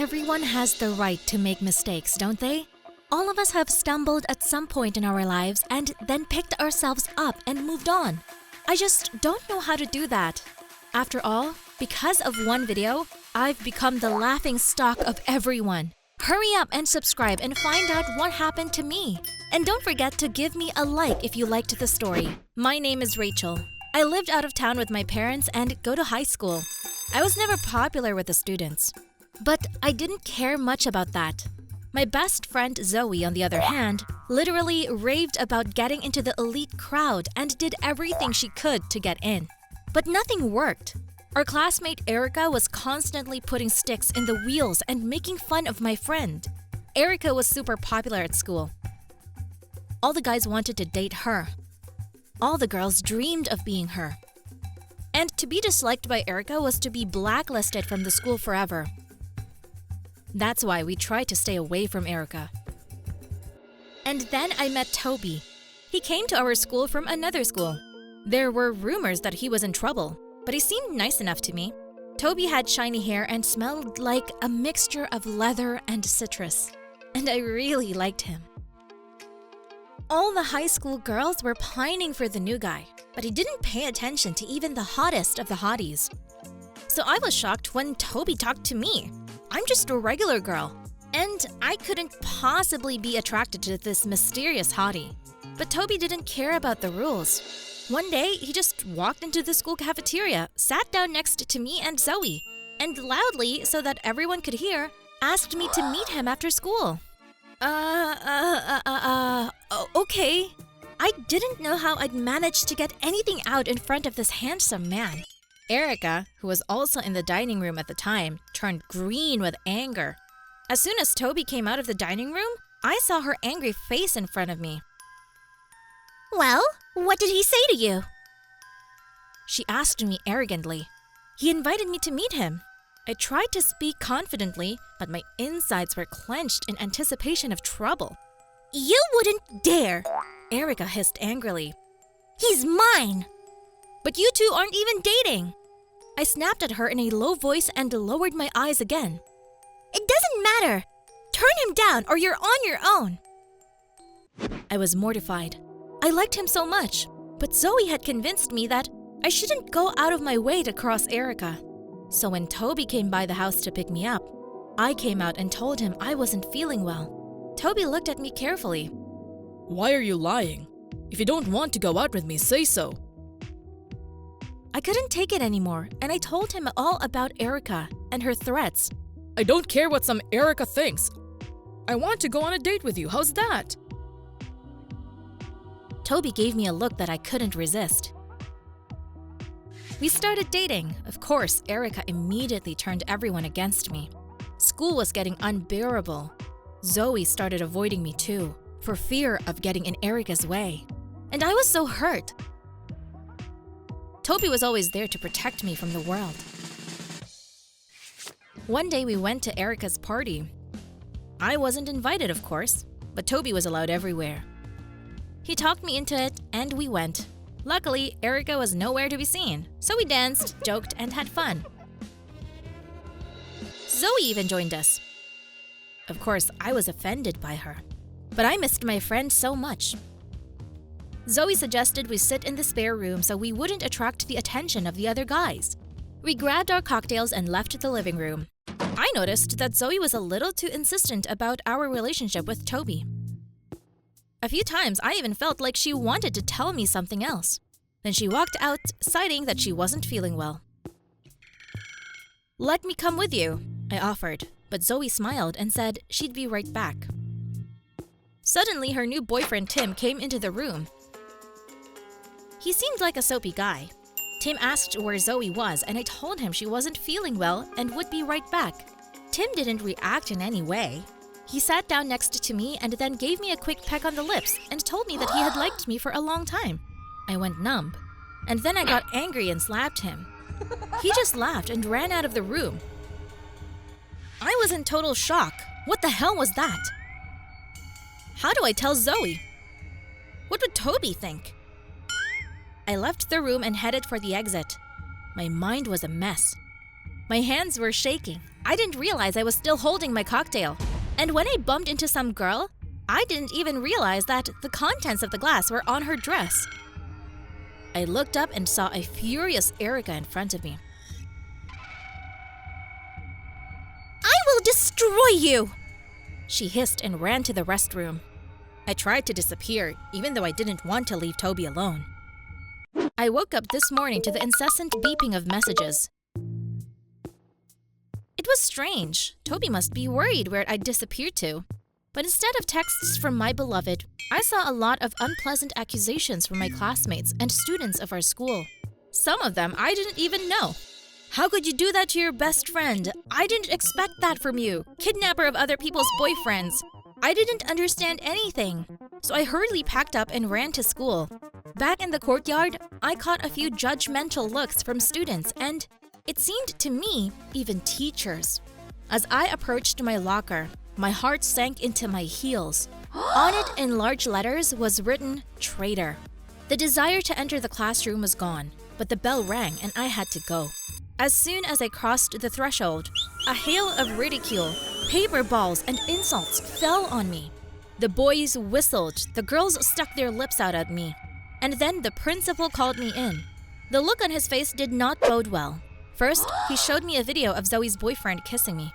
Everyone has the right to make mistakes, don't they? All of us have stumbled at some point in our lives and then picked ourselves up and moved on. I just don't know how to do that. After all, because of one video, I've become the laughing stock of everyone. Hurry up and subscribe and find out what happened to me. And don't forget to give me a like if you liked the story. My name is Rachel. I lived out of town with my parents and go to high school. I was never popular with the students. But I didn't care much about that. My best friend Zoe, on the other hand, literally raved about getting into the elite crowd and did everything she could to get in. But nothing worked. Our classmate Erica was constantly putting sticks in the wheels and making fun of my friend. Erica was super popular at school. All the guys wanted to date her. All the girls dreamed of being her. And to be disliked by Erica was to be blacklisted from the school forever. That's why we tried to stay away from Erica. And then I met Toby. He came to our school from another school. There were rumors that he was in trouble, but he seemed nice enough to me. Toby had shiny hair and smelled like a mixture of leather and citrus, and I really liked him. All the high school girls were pining for the new guy, but he didn't pay attention to even the hottest of the hotties. So I was shocked when Toby talked to me. I'm just a regular girl, and I couldn't possibly be attracted to this mysterious hottie. But Toby didn't care about the rules. One day, he just walked into the school cafeteria, sat down next to me and Zoe, and loudly, so that everyone could hear, asked me to meet him after school. Okay. I didn't know how I'd managed to get anything out in front of this handsome man. Erica, who was also in the dining room at the time, turned green with anger. As soon as Toby came out of the dining room, I saw her angry face in front of me. Well, what did he say to you? She asked me arrogantly. He invited me to meet him. I tried to speak confidently, but my insides were clenched in anticipation of trouble. You wouldn't dare! Erica hissed angrily. He's mine! But you two aren't even dating! I snapped at her in a low voice and lowered my eyes again. It doesn't matter! Turn him down or you're on your own! I was mortified. I liked him so much, but Zoe had convinced me that I shouldn't go out of my way to cross Erica. So when Toby came by the house to pick me up, I came out and told him I wasn't feeling well. Toby looked at me carefully. Why are you lying? If you don't want to go out with me, say so. I couldn't take it anymore, and I told him all about Erica and her threats. I don't care what some Erica thinks. I want to go on a date with you. How's that? Toby gave me a look that I couldn't resist. We started dating. Of course, Erica immediately turned everyone against me. School was getting unbearable. Zoe started avoiding me too, for fear of getting in Erica's way. And I was so hurt. Toby was always there to protect me from the world. One day we went to Erica's party. I wasn't invited, of course, but Toby was allowed everywhere. He talked me into it, and we went. Luckily, Erica was nowhere to be seen, so we danced, joked, and had fun. Zoe even joined us. Of course, I was offended by her, but I missed my friend so much. Zoe suggested we sit in the spare room so we wouldn't attract the attention of the other guys. We grabbed our cocktails and left the living room. I noticed that Zoe was a little too insistent about our relationship with Toby. A few times, I even felt like she wanted to tell me something else. Then she walked out, citing that she wasn't feeling well. "Let me come with you," I offered, but Zoe smiled and said she'd be right back. Suddenly, her new boyfriend Tim came into the room. He seemed like a soapy guy. Tim asked where Zoe was, and I told him she wasn't feeling well and would be right back. Tim didn't react in any way. He sat down next to me and then gave me a quick peck on the lips and told me that he had liked me for a long time. I went numb, and then I got angry and slapped him. He just laughed and ran out of the room. I was in total shock. What the hell was that? How do I tell Zoe? What would Toby think? I left the room and headed for the exit. My mind was a mess. My hands were shaking. I didn't realize I was still holding my cocktail. And when I bumped into some girl, I didn't even realize that the contents of the glass were on her dress. I looked up and saw a furious Erica in front of me. I will destroy you! She hissed and ran to the restroom. I tried to disappear, even though I didn't want to leave Toby alone. I woke up this morning to the incessant beeping of messages. It was strange. Toby must be worried where I'd disappeared to. But instead of texts from my beloved, I saw a lot of unpleasant accusations from my classmates and students of our school. Some of them I didn't even know. How could you do that to your best friend? I didn't expect that from you. Kidnapper of other people's boyfriends. I didn't understand anything. So I hurriedly packed up and ran to school. Back in the courtyard, I caught a few judgmental looks from students and, it seemed to me, even teachers. As I approached my locker, my heart sank into my heels. On it in large letters was written, "Traitor." The desire to enter the classroom was gone, but the bell rang and I had to go. As soon as I crossed the threshold, a hail of ridicule, paper balls, and insults fell on me. The boys whistled, the girls stuck their lips out at me, and then the principal called me in. The look on his face did not bode well. First, he showed me a video of Zoe's boyfriend kissing me.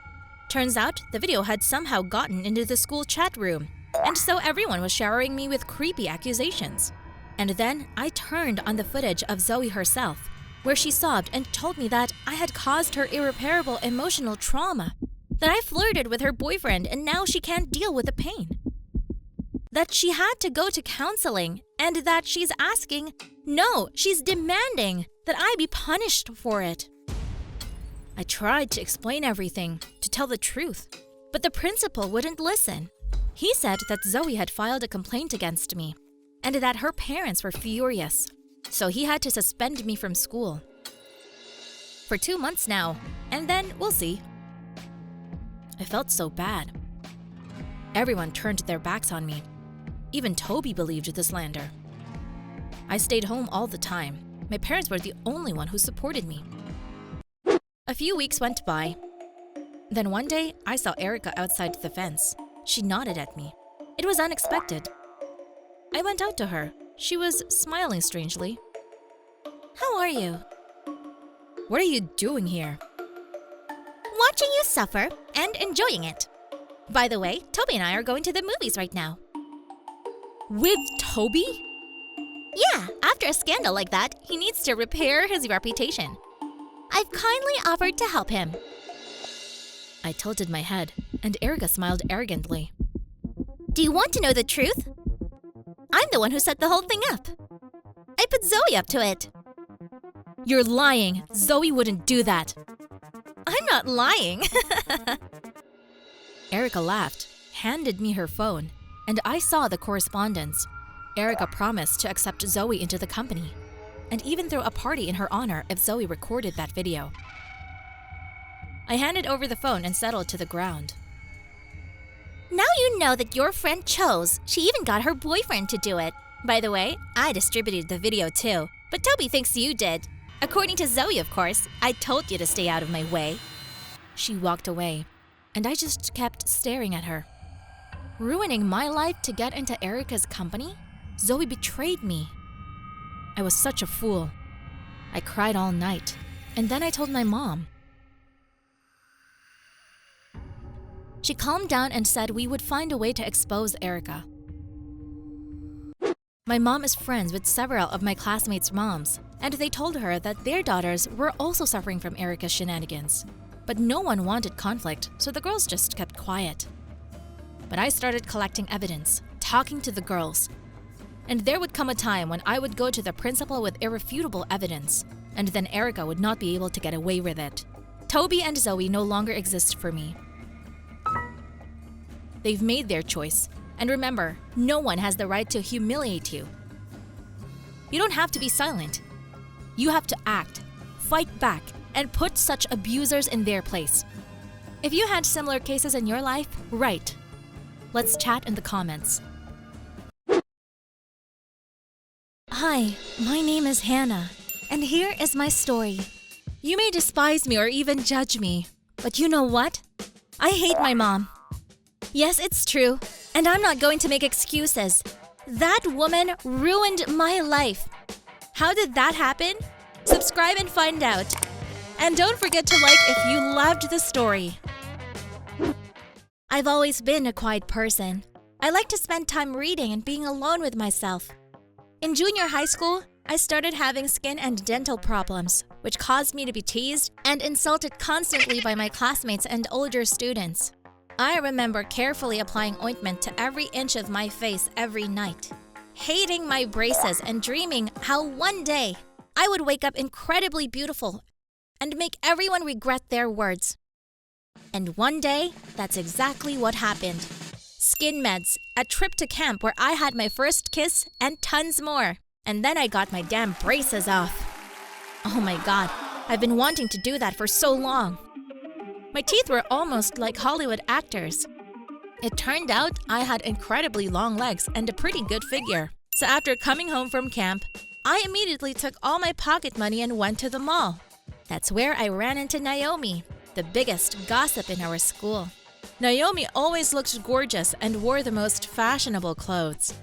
Turns out, the video had somehow gotten into the school chat room, and so everyone was showering me with creepy accusations. And then I turned on the footage of Zoe herself, where she sobbed and told me that I had caused her irreparable emotional trauma, that I flirted with her boyfriend and now she can't deal with the pain, that she had to go to counseling, and that she's asking, no, she's demanding that I be punished for it. I tried to explain everything, to tell the truth, but the principal wouldn't listen. He said that Zoe had filed a complaint against me, and that her parents were furious, so he had to suspend me from school. For 2 months now, and then we'll see. I felt so bad. Everyone turned their backs on me. Even Toby believed the slander. I stayed home all the time. My parents were the only one who supported me. A few weeks went by. Then one day, I saw Erica outside the fence. She nodded at me. It was unexpected. I went out to her. She was smiling strangely. How are you? What are you doing here? Watching you suffer and enjoying it. By the way, Toby and I are going to the movies right now. With Toby? Yeah, after a scandal like that, he needs to repair his reputation. I've kindly offered to help him. I tilted my head, and Erica smiled arrogantly. Do you want to know the truth? I'm the one who set the whole thing up. I put Zoe up to it. You're lying. Zoe wouldn't do that. I'm not lying. Erica laughed, handed me her phone, and I saw the correspondence. Erica promised to accept Zoe into the company, and even throw a party in her honor if Zoe recorded that video. I handed over the phone and settled to the ground. Now you know that your friend chose. She even got her boyfriend to do it. By the way, I distributed the video too, but Toby thinks you did. According to Zoe, of course. I told you to stay out of my way. She walked away, and I just kept staring at her. Ruining my life to get into Erica's company? Zoe betrayed me. I was such a fool. I cried all night, and then I told my mom. She calmed down and said we would find a way to expose Erica. My mom is friends with several of my classmates' moms, and they told her that their daughters were also suffering from Erica's shenanigans. But no one wanted conflict, so the girls just kept quiet. But I started collecting evidence, talking to the girls. And there would come a time when I would go to the principal with irrefutable evidence, and then Erica would not be able to get away with it. Toby and Zoe no longer exist for me. They've made their choice. And remember, no one has the right to humiliate you. You don't have to be silent. You have to act, fight back, and put such abusers in their place. If you had similar cases in your life, write. Let's chat in the comments. Hi, my name is Hannah, and here is my story. You may despise me or even judge me, But you know what? I hate my mom. Yes, it's true, and I'm not going to make excuses. That woman ruined my life. How did that happen? Subscribe and find out. And don't forget to like if you loved the story. I've always been a quiet person. I like to spend time reading and being alone with myself. In junior high school, I started having skin and dental problems, which caused me to be teased and insulted constantly by my classmates and older students. I remember carefully applying ointment to every inch of my face every night, hating my braces and dreaming how one day I would wake up incredibly beautiful and make everyone regret their words. And one day, that's exactly what happened. Skin meds, a trip to camp where I had my first kiss, and tons more. And then I got my damn braces off. Oh my god, I've been wanting to do that for so long. My teeth were almost like Hollywood actors. It turned out I had incredibly long legs and a pretty good figure. So after coming home from camp, I immediately took all my pocket money and went to the mall. That's where I ran into Naomi, the biggest gossip in our school. Naomi always looked gorgeous and wore the most fashionable clothes.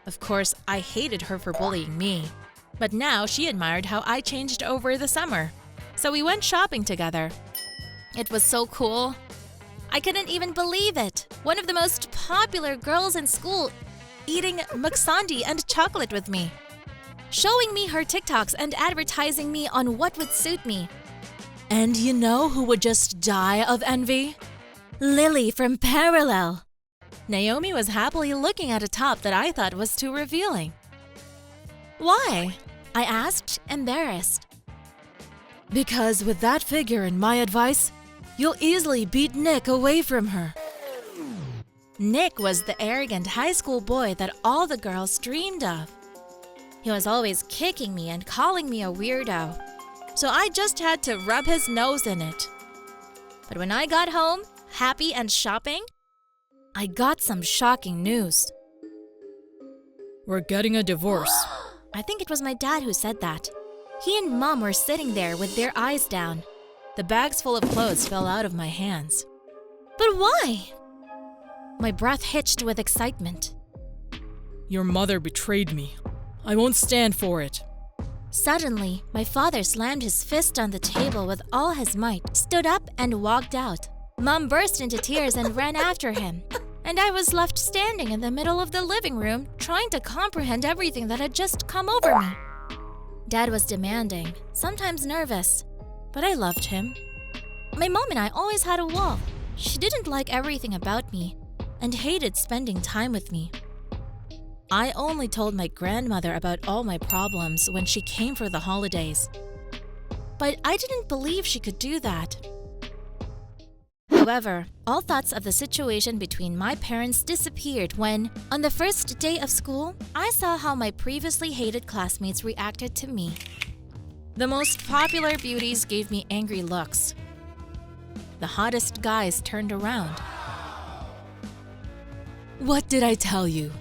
Of course, I hated her for bullying me, but now she admired how I changed over the summer. So we went shopping together. It was so cool. I couldn't even believe it. One of the most popular girls in school eating muksundi and chocolate with me, showing me her TikToks and advertising me on what would suit me. And you know who would just die of envy? Lily from Parallel. Naomi was happily looking at a top that I thought was too revealing. Why? I asked, embarrassed. Because with that figure and my advice, you'll easily beat Nick away from her. Nick was the arrogant high school boy that all the girls dreamed of. He was always kicking me and calling me a weirdo, so I just had to rub his nose in it. But when I got home, happy and shopping, I got some shocking news. We're getting a divorce. I think it was my dad who said that. He and Mom were sitting there with their eyes down. The bags full of clothes fell out of my hands. But why? My breath hitched with excitement. Your mother betrayed me. I won't stand for it. Suddenly, my father slammed his fist on the table with all his might, stood up, and walked out. Mom burst into tears and ran after him, and I was left standing in the middle of the living room, trying to comprehend everything that had just come over me. Dad was demanding, sometimes nervous, but I loved him. My mom and I always had a wall. She didn't like everything about me and hated spending time with me. I only told my grandmother about all my problems when she came for the holidays. But I didn't believe she could do that. However, all thoughts of the situation between my parents disappeared when, on the first day of school, I saw how my previously hated classmates reacted to me. The most popular beauties gave me angry looks. The hottest guys turned around. What did I tell you?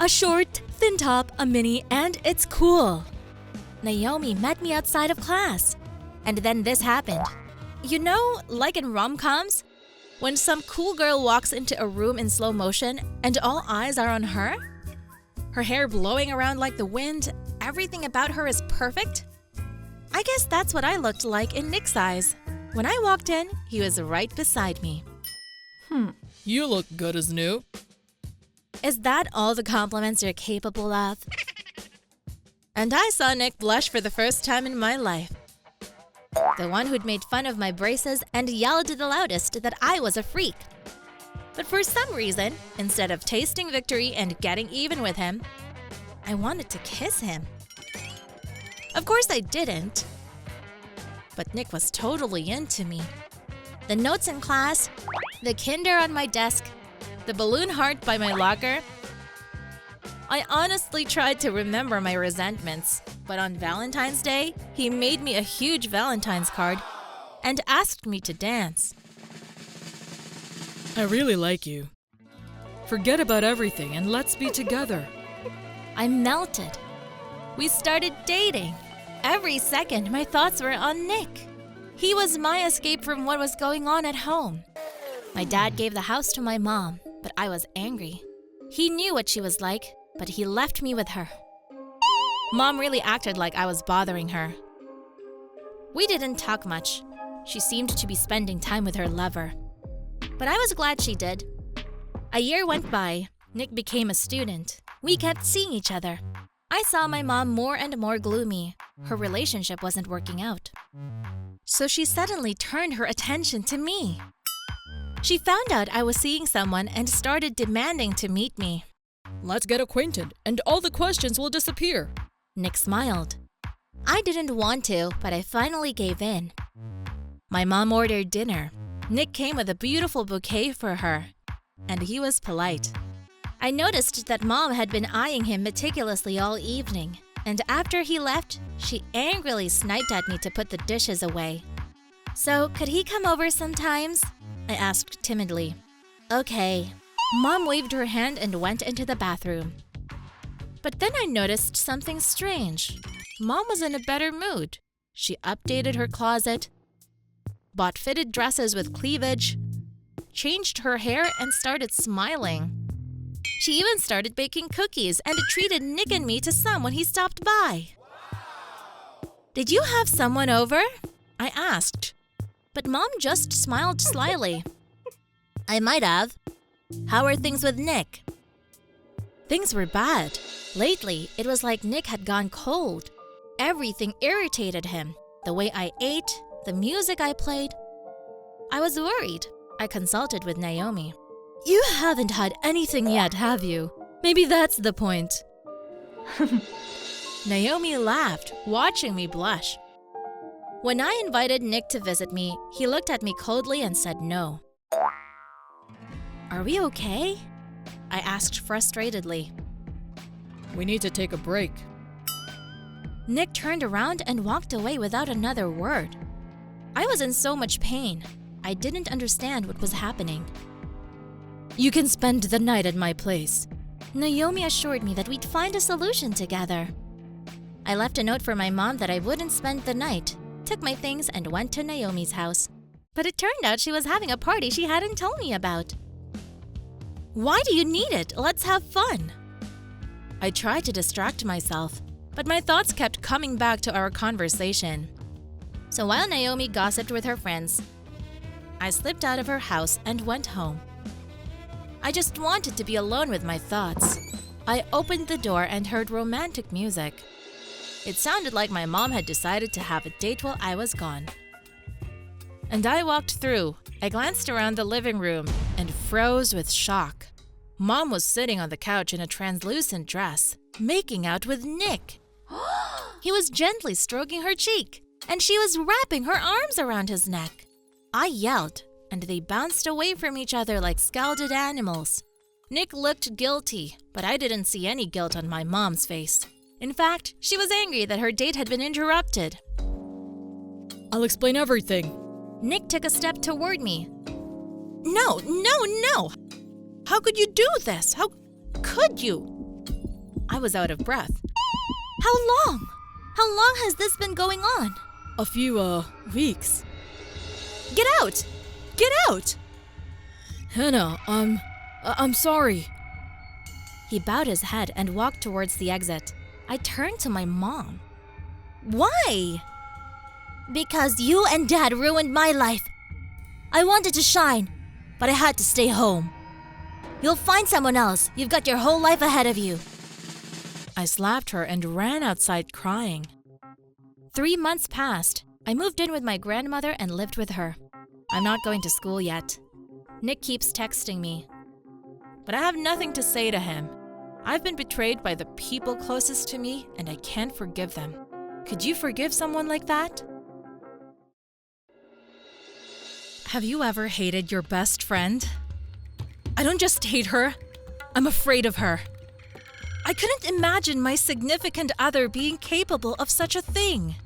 A short, thin top, a mini, and it's cool. Naomi met me outside of class. And then this happened. You know, like in rom-coms, when some cool girl walks into a room in slow motion and all eyes are on her? Her hair blowing around like the wind, everything about her is perfect? I guess that's what I looked like in Nick's eyes. When I walked in, he was right beside me. You look good as new. Is that all the compliments you're capable of? And I saw Nick blush for the first time in my life. The one who'd made fun of my braces and yelled the loudest that I was a freak. But for some reason, instead of tasting victory and getting even with him, I wanted to kiss him. Of course I didn't. But Nick was totally into me. The notes in class, the Kinder on my desk, the balloon heart by my locker. I honestly tried to remember my resentments, but on Valentine's Day, he made me a huge Valentine's card and asked me to dance. I really like you. Forget about everything and let's be together. I melted. We started dating. Every second, my thoughts were on Nick. He was my escape from what was going on at home. My dad gave the house to my mom, but I was angry. He knew what she was like, but he left me with her. Mom really acted like I was bothering her. We didn't talk much. She seemed to be spending time with her lover. But I was glad she did. A year went by. Nick became a student. We kept seeing each other. I saw my mom more and more gloomy. Her relationship wasn't working out. So she suddenly turned her attention to me. She found out I was seeing someone and started demanding to meet me. Let's get acquainted, and all the questions will disappear. Nick smiled. I didn't want to, but I finally gave in. My mom ordered dinner. Nick came with a beautiful bouquet for her, and he was polite. I noticed that Mom had been eyeing him meticulously all evening, and after he left, she angrily sniped at me to put the dishes away. So, could he come over sometimes? I asked timidly. Okay. Mom waved her hand and went into the bathroom. But then I noticed something strange. Mom was in a better mood. She updated her closet, bought fitted dresses with cleavage, changed her hair, and started smiling. She even started baking cookies and treated Nick and me to some when he stopped by. Did you have someone over? I asked. But Mom just smiled slyly. I might have. How are things with Nick? Things were bad. Lately, it was like Nick had gone cold. Everything irritated him. The way I ate, the music I played. I was worried. I consulted with Naomi. You haven't had anything yet, have you? Maybe that's the point. Naomi laughed, watching me blush. When I invited Nick to visit me, he looked at me coldly and said no. Are we okay? I asked frustratedly. We need to take a break. Nick turned around and walked away without another word. I was in so much pain. I didn't understand what was happening. You can spend the night at my place. Naomi assured me that we'd find a solution together. I left a note for my mom that I wouldn't spend the night, took my things, and went to Naomi's house. But it turned out she was having a party she hadn't told me about. Why do you need it? Let's have fun. I tried to distract myself, but my thoughts kept coming back to our conversation. So while Naomi gossiped with her friends, I slipped out of her house and went home. I just wanted to be alone with my thoughts. I opened the door and heard romantic music. It sounded like my mom had decided to have a date while I was gone. And I walked through. I glanced around the living room and froze with shock. Mom was sitting on the couch in a translucent dress, making out with Nick. He was gently stroking her cheek, and she was wrapping her arms around his neck. I yelled, and they bounced away from each other like scalded animals. Nick looked guilty, but I didn't see any guilt on my mom's face. In fact, she was angry that her date had been interrupted. I'll explain everything. Nick took a step toward me. No! How could you do this? How could you? I was out of breath. How long? How long has this been going on? A few, weeks. Get out! Get out! Hannah, I'm sorry. He bowed his head and walked towards the exit. I turned to my mom. Why? Because you and Dad ruined my life. I wanted to shine, but I had to stay home. You'll find someone else. You've got your whole life ahead of you. I slapped her and ran outside crying. 3 months passed. I moved in with my grandmother and lived with her. I'm not going to school yet. Nick keeps texting me. But I have nothing to say to him. I've been betrayed by the people closest to me, and I can't forgive them. Could you forgive someone like that? Have you ever hated your best friend? I don't just hate her. I'm afraid of her. I couldn't imagine my significant other being capable of such a thing.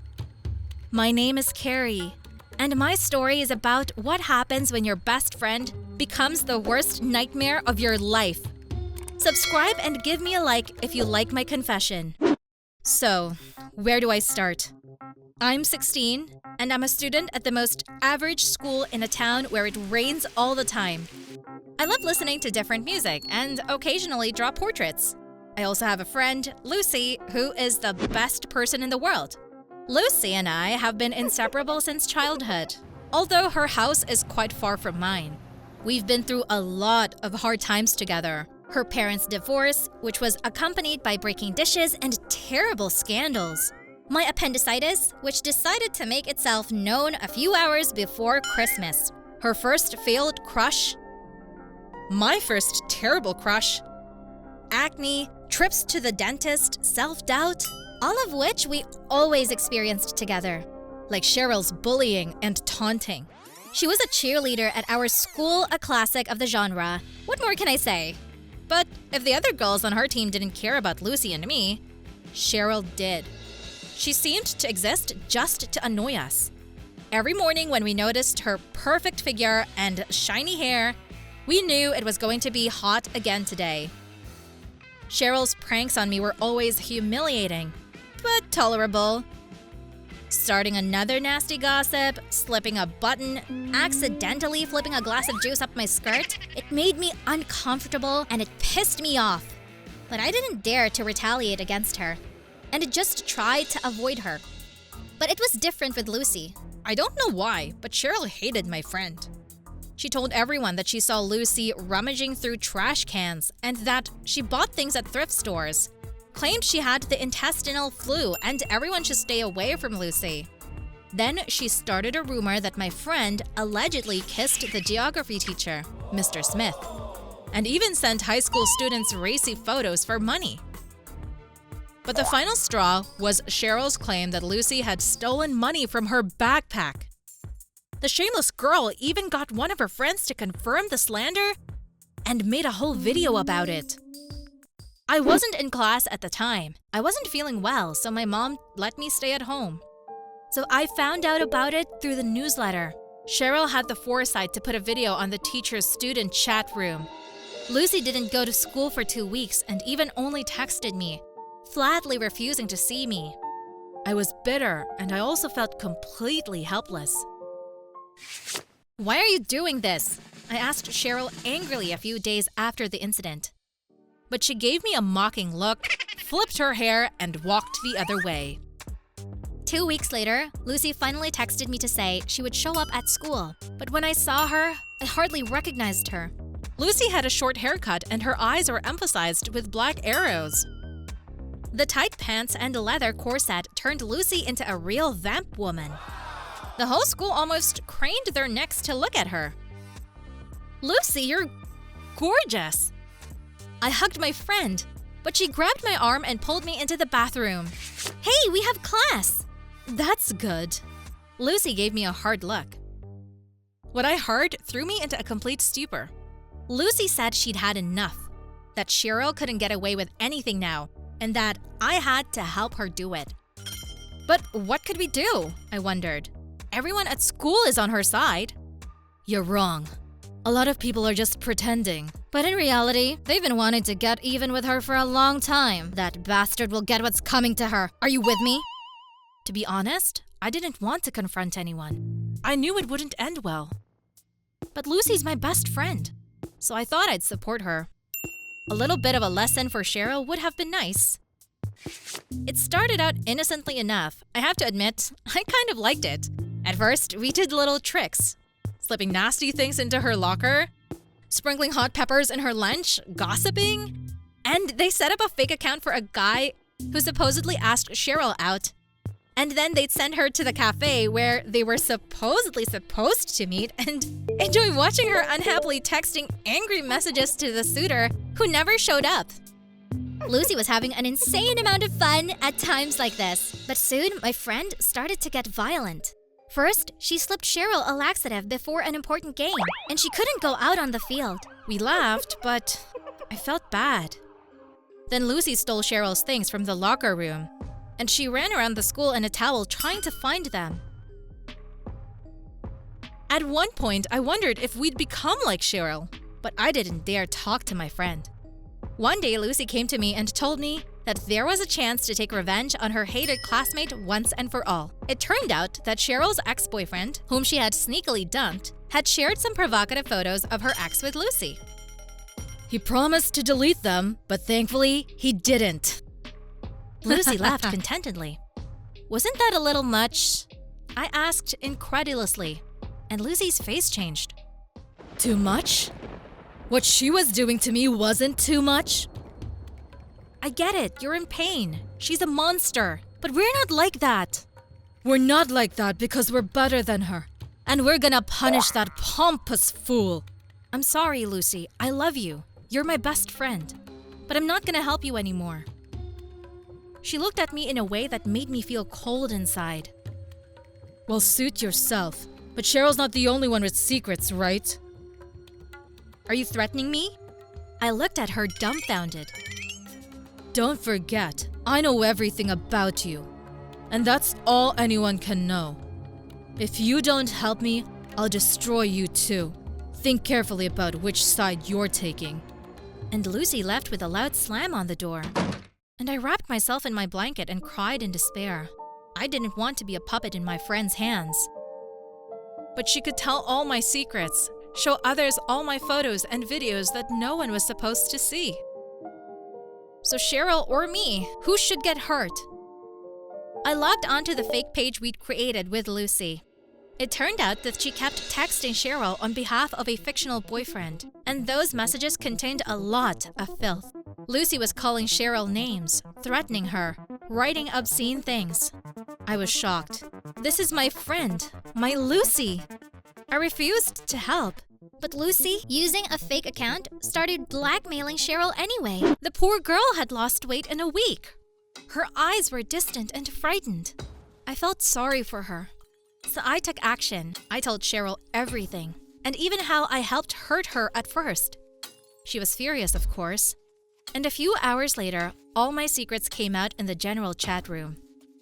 My name is Carrie, and my story is about what happens when your best friend becomes the worst nightmare of your life. Subscribe and give me a like if you like my confession. So, where do I start? I'm 16, And I'm a student at the most average school in a town where it rains all the time. I love listening to different music and occasionally draw portraits. I also have a friend, Lucy, who is the best person in the world. Lucy and I have been inseparable since childhood, although her house is quite far from mine. We've been through a lot of hard times together. Her parents' divorce, which was accompanied by breaking dishes and terrible scandals. My appendicitis, which decided to make itself known a few hours before Christmas. Her first failed crush. My first terrible crush. Acne, trips to the dentist, self-doubt. All of which we always experienced together. Like Cheryl's bullying and taunting. She was a cheerleader at our school, a classic of the genre. What more can I say? But if the other girls on her team didn't care about Lucy and me, Cheryl did. She seemed to exist just to annoy us. Every morning when we noticed her perfect figure and shiny hair, we knew it was going to be hot again today. Cheryl's pranks on me were always humiliating, but tolerable. Starting another nasty gossip, slipping a button, accidentally flipping a glass of juice up my skirt, it made me uncomfortable and it pissed me off. But I didn't dare to retaliate against her, and just tried to avoid her. But it was different with Lucy. I don't know why, but Cheryl hated my friend. She told everyone that she saw Lucy rummaging through trash cans and that she bought things at thrift stores. Claimed she had the intestinal flu and everyone should stay away from Lucy. Then she started a rumor that my friend allegedly kissed the geography teacher, Mr. Smith, and even sent high school students racy photos for money. But the final straw was Cheryl's claim that Lucy had stolen money from her backpack. The shameless girl even got one of her friends to confirm the slander and made a whole video about it. I wasn't in class at the time. I wasn't feeling well, so my mom let me stay at home. So I found out about it through the newsletter. Cheryl had the foresight to put a video on the teacher's student chat room. Lucy didn't go to school for 2 weeks and even only texted me, flatly refusing to see me. I was bitter and I also felt completely helpless. "Why are you doing this?" I asked Cheryl angrily a few days after the incident. But she gave me a mocking look, flipped her hair, and walked the other way. 2 weeks later, Lucy finally texted me to say she would show up at school. But when I saw her, I hardly recognized her. Lucy had a short haircut and her eyes were emphasized with black arrows. The tight pants and leather corset turned Lucy into a real vamp woman. The whole school almost craned their necks to look at her. "Lucy, you're gorgeous!" I hugged my friend, but she grabbed my arm and pulled me into the bathroom. "Hey, we have class!" "That's good." Lucy gave me a hard look. What I heard threw me into a complete stupor. Lucy said she'd had enough, that Cheryl couldn't get away with anything now, and that I had to help her do it. But what could we do? I wondered. Everyone at school is on her side. "You're wrong. A lot of people are just pretending. But in reality, they've been wanting to get even with her for a long time. That bastard will get what's coming to her. Are you with me?" To be honest, I didn't want to confront anyone. I knew it wouldn't end well. But Lucy's my best friend, so I thought I'd support her. A little bit of a lesson for Cheryl would have been nice. It started out innocently enough. I have to admit, I kind of liked it. At first, we did little tricks. Slipping nasty things into her locker, sprinkling hot peppers in her lunch, gossiping. And they set up a fake account for a guy who supposedly asked Cheryl out. And then they'd send her to the cafe where they were supposedly supposed to meet and enjoy watching her unhappily texting angry messages to the suitor who never showed up. Lucy was having an insane amount of fun at times like this. But soon, my friend started to get violent. First, she slipped Cheryl a laxative before an important game, and she couldn't go out on the field. We laughed, but I felt bad. Then Lucy stole Cheryl's things from the locker room, and she ran around the school in a towel trying to find them. At one point, I wondered if we'd become like Cheryl, but I didn't dare talk to my friend. One day, Lucy came to me and told me that there was a chance to take revenge on her hated classmate once and for all. It turned out that Cheryl's ex-boyfriend, whom she had sneakily dumped, had shared some provocative photos of her ex with Lucy. He promised to delete them, but thankfully, he didn't. Lucy laughed contentedly. Wasn't that a little much? I asked incredulously, and Lucy's face changed. Too much? What she was doing to me wasn't too much? I get it, you're in pain. She's a monster, but we're not like that. We're not like that because we're better than her. And we're gonna punish that pompous fool. I'm sorry, Lucy. I love you. You're my best friend. But I'm not gonna help you anymore. She looked at me in a way that made me feel cold inside. Well, suit yourself. But Cheryl's not the only one with secrets, right? Are you threatening me? I looked at her dumbfounded. Don't forget, I know everything about you. And that's all anyone can know. If you don't help me, I'll destroy you too. Think carefully about which side you're taking. And Lucy left with a loud slam on the door. And I wrapped myself in my blanket and cried in despair. I didn't want to be a puppet in my friend's hands. But she could tell all my secrets, show others all my photos and videos that no one was supposed to see. So Cheryl or me, who should get hurt? I logged onto the fake page we'd created with Lucy. It turned out that she kept texting Cheryl on behalf of a fictional boyfriend, and those messages contained a lot of filth. Lucy was calling Cheryl names, threatening her, writing obscene things. I was shocked. This is my friend, my Lucy. I refused to help. But Lucy, using a fake account, started blackmailing Cheryl anyway. The poor girl had lost weight in a week. Her eyes were distant and frightened. I felt sorry for her. So I took action. I told Cheryl everything, and even how I helped hurt her at first. She was furious, of course. And a few hours later, all my secrets came out in the general chat room.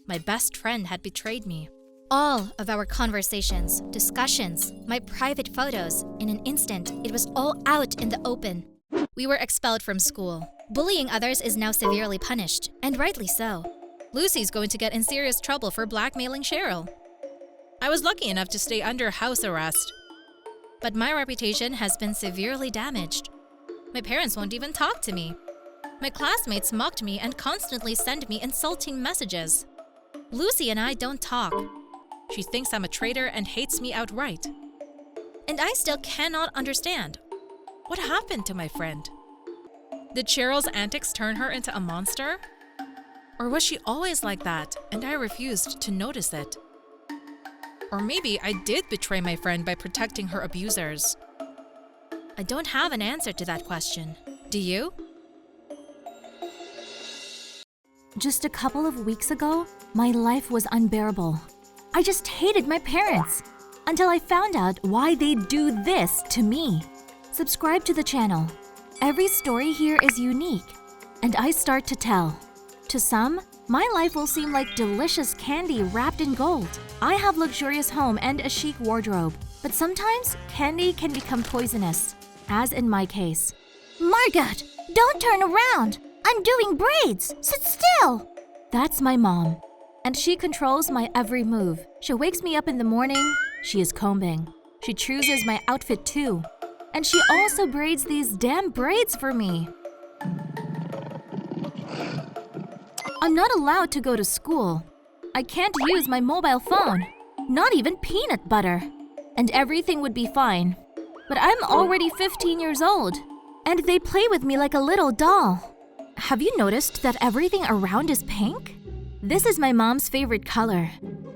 My best friend had betrayed me. All of our conversations, discussions, my private photos, in an instant, it was all out in the open. We were expelled from school. Bullying others is now severely punished, and rightly so. Lucy's going to get in serious trouble for blackmailing Cheryl. I was lucky enough to stay under house arrest. But my reputation has been severely damaged. My parents won't even talk to me. My classmates mocked me and constantly send me insulting messages. Lucy and I don't talk. She thinks I'm a traitor and hates me outright. And I still cannot understand. What happened to my friend? Did Cheryl's antics turn her into a monster? Or was she always like that and I refused to notice it? Or maybe I did betray my friend by protecting her abusers. I don't have an answer to that question. Do you? Just a couple of weeks ago, my life was unbearable. I just hated my parents until I found out why they do this to me. Subscribe to the channel. Every story here is unique, and I start to tell. To some, my life will seem like delicious candy wrapped in gold. I have luxurious home and a chic wardrobe, but sometimes candy can become poisonous, as in my case. Margot, don't turn around! I'm doing braids! Sit still! That's my mom, and she controls my every move. She wakes me up in the morning, she is combing. She chooses my outfit too, and she also braids these damn braids for me. I'm not allowed to go to school. I can't use my mobile phone, not even peanut butter. And everything would be fine. But I'm already 15 years old, and they play with me like a little doll. Have you noticed that everything around is pink? This is my mom's favorite color,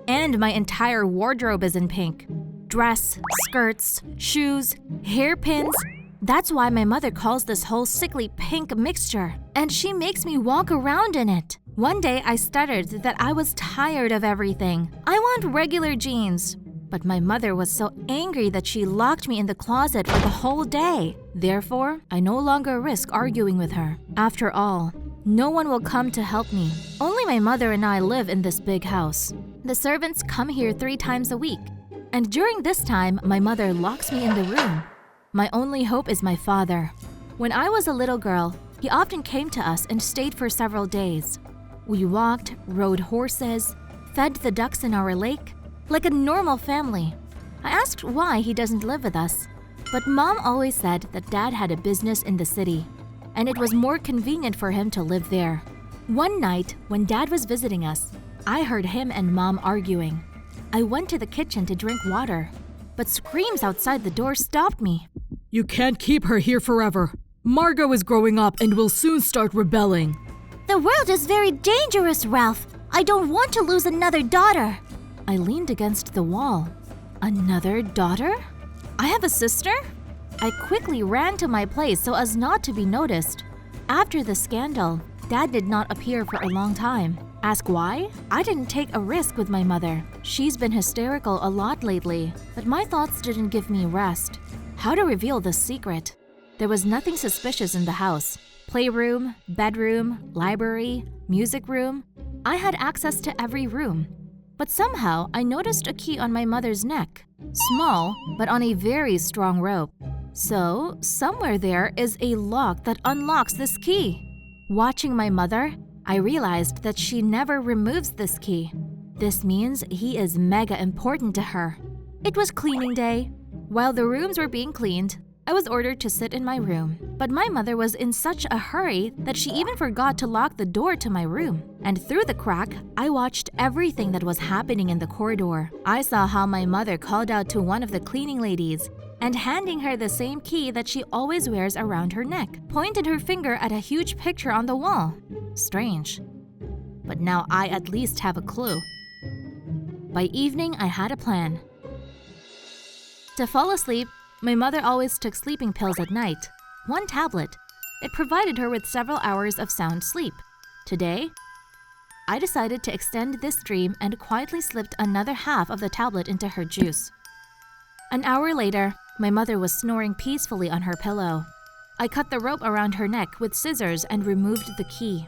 and my entire wardrobe is in pink. Dress, skirts, shoes, hairpins. That's why my mother calls this whole sickly pink mixture, and she makes me walk around in it. One day I stuttered that I was tired of everything. I want regular jeans. But my mother was so angry that she locked me in the closet for the whole day. Therefore, I no longer risk arguing with her. After all, no one will come to help me. Only my mother and I live in this big house. The servants come here 3 times a week. And during this time, my mother locks me in the room. My only hope is my father. When I was a little girl, He often came to us and stayed for several days. We walked, rode horses, fed the ducks in our lake, like a normal family. I asked why he doesn't live with us, but Mom always said that Dad had a business in the city, and it was more convenient for him to live there. One night, when Dad was visiting us, I heard him and Mom arguing. I went to the kitchen to drink water, but screams outside the door stopped me. You can't keep her here forever. Margot is growing up and will soon start rebelling. The world is very dangerous, Ralph. I don't want to lose another daughter. I leaned against the wall. Another daughter? I have a sister? I quickly ran to my place so as not to be noticed. After the scandal, Dad did not appear for a long time. Ask why? I didn't take a risk with my mother. She's been hysterical a lot lately, but my thoughts didn't give me rest. How to reveal the secret? There was nothing suspicious in the house. Playroom, bedroom, library, music room. I had access to every room. But somehow, I noticed a key on my mother's neck. Small, but on a very strong rope. So, somewhere there is a lock that unlocks this key. Watching my mother, I realized that she never removes this key. This means he is mega important to her. It was cleaning day. While the rooms were being cleaned, I was ordered to sit in my room, but my mother was in such a hurry that she even forgot to lock the door to my room. And through the crack, I watched everything that was happening in the corridor. I saw how my mother called out to one of the cleaning ladies and handing her the same key that she always wears around her neck, pointed her finger at a huge picture on the wall. Strange. But now I at least have a clue. By evening, I had a plan. To fall asleep, my mother always took sleeping pills at night. One tablet. It provided her with several hours of sound sleep. Today, I decided to extend this dream and quietly slipped another half of the tablet into her juice. An hour later, my mother was snoring peacefully on her pillow. I cut the rope around her neck with scissors and removed the key.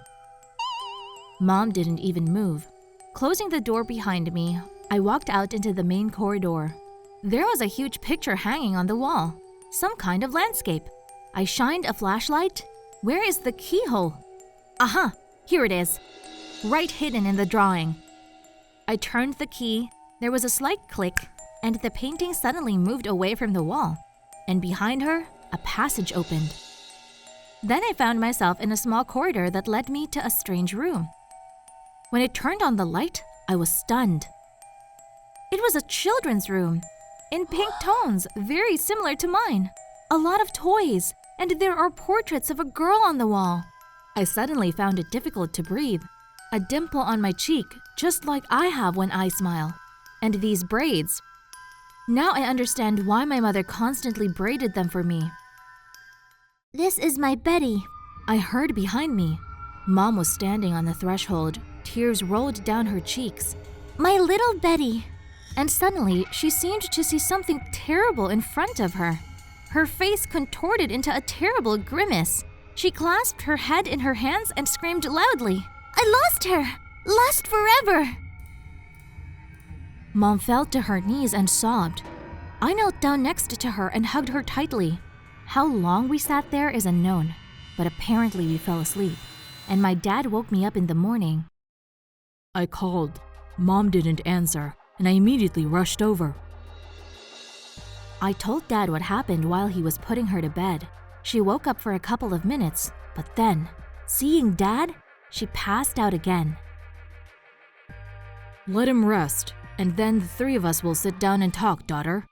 Mom didn't even move. Closing the door behind me, I walked out into the main corridor. There was a huge picture hanging on the wall, some kind of landscape. I shined a flashlight. Where is the keyhole? Aha, here it is, right hidden in the drawing. I turned the key, there was a slight click, and the painting suddenly moved away from the wall, and behind her, a passage opened. Then I found myself in a small corridor that led me to a strange room. When it turned on the light, I was stunned. It was a children's room. In pink tones, very similar to mine. A lot of toys, and there are portraits of a girl on the wall. I suddenly found it difficult to breathe. A dimple on my cheek, just like I have when I smile. And these braids. Now I understand why my mother constantly braided them for me. This is my Betty. I heard behind me. Mom was standing on the threshold. Tears rolled down her cheeks. My little Betty. And suddenly, she seemed to see something terrible in front of her. Her face contorted into a terrible grimace. She clasped her head in her hands and screamed loudly. I lost her! Lost forever! Mom fell to her knees and sobbed. I knelt down next to her and hugged her tightly. How long we sat there is unknown, but apparently we fell asleep, and my dad woke me up in the morning. I called. Mom didn't answer, and I immediately rushed over. I told Dad what happened while he was putting her to bed. She woke up for a couple of minutes, but then, seeing Dad, she passed out again. Let him rest, and then the three of us will sit down and talk, daughter.